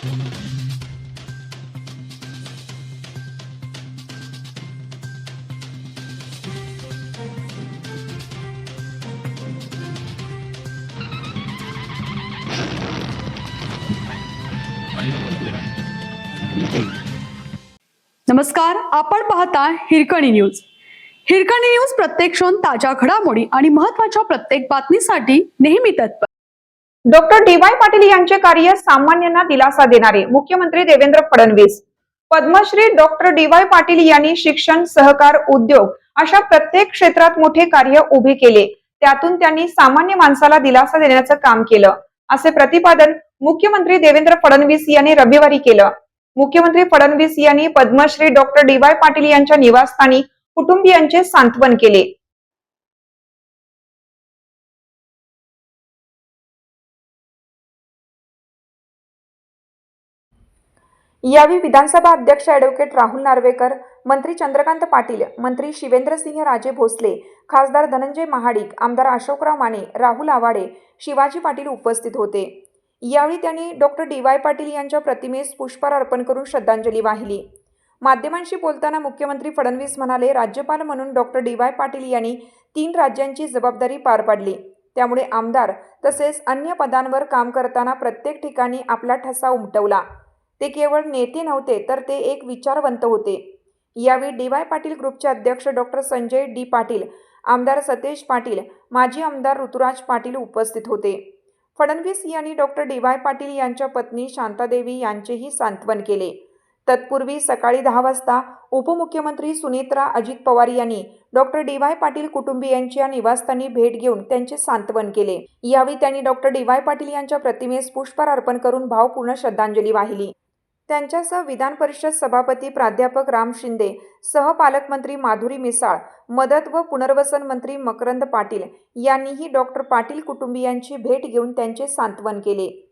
नमस्कार, आपण पाहता हिरकणी न्यूज. हिरकणी न्यूज प्रत्येक क्षण ताज्या घडामोडी आणि महत्त्वाच्या प्रत्येक बातमीसाठी नेहमी तत्पर. Doctor D Y. पाटील यांचे कार्य सामान्यांना दिलासा देणारे मुख्यमंत्री देवेंद्र फडणवीस. Padmashri doctor D Y. पाटील यांनी शिक्षण, सहकार, उद्योग अशा प्रत्येक क्षेत्रात मोठे कार्य उभे केले. त्यातून त्यांनी सामान्य माणसाला दिलासा देण्याचं काम केलं, असे प्रतिपादन मुख्यमंत्री देवेंद्र फडणवीस यांनी रविवारी केलं. मुख्यमंत्री फडणवीस यांनी पद्मश्री डॉक्टर डी.वाय. पाटील यांच्या निवासस्थानी कुटुंबियांचे सांत्वन केले. यावेळी विधानसभा अध्यक्ष ॲडव्होकेट राहुल नार्वेकर, मंत्री चंद्रकांत पाटील, मंत्री शिवेंद्रसिंह राजे भोसले, खासदार धनंजय महाडिक, आमदार अशोकराव माने, राहुल आवाडे, शिवाजी पाटील उपस्थित होते. यावेळी त्यांनी डॉक्टर डी.वाय. पाटील यांच्या प्रतिमेस पुष्पहार अर्पण करून श्रद्धांजली वाहिली. माध्यमांशी बोलताना मुख्यमंत्री फडणवीस म्हणाले, राज्यपाल म्हणून डॉक्टर डी.वाय. पाटील यांनी 3 राज्यांची जबाबदारी पार पाडली. त्यामुळे आमदार तसेच अन्य पदांवर काम करताना प्रत्येक ठिकाणी आपला ठसा उमटवला. ते केवळ नेते नव्हते, तर ते एक विचारवंत होते. यावेळी डी.वाय. पाटील ग्रुपचे अध्यक्ष डॉक्टर संजय डी. पाटील, आमदार सतेज पाटील, माजी आमदार ऋतुराज पाटील उपस्थित होते. फडणवीस यांनी डॉक्टर डी.वाय. पाटील यांच्या पत्नी शांतादेवी यांचेही सांत्वन केले. तत्पूर्वी सकाळी 10 वाजता उपमुख्यमंत्री सुनेत्रा अजित पवार यांनी डॉक्टर डी.वाय. पाटील कुटुंबियांच्या निवासस्थानी भेट घेऊन त्यांचे सांत्वन केले. यावेळी त्यांनी डॉक्टर डी.वाय. पाटील यांच्या प्रतिमेस पुष्पहार अर्पण करून भावपूर्ण श्रद्धांजली वाहिली. त्यांच्यासह विधान परिषद सभापती प्राध्यापक राम शिंदे, सहपालकमंत्री माधुरी मिसाळ, मदत व पुनर्वसन मंत्री मकरंद पाटील यांनीही डॉक्टर पाटील कुटुंबियांची भेट घेऊन त्यांचे सांत्वन केले.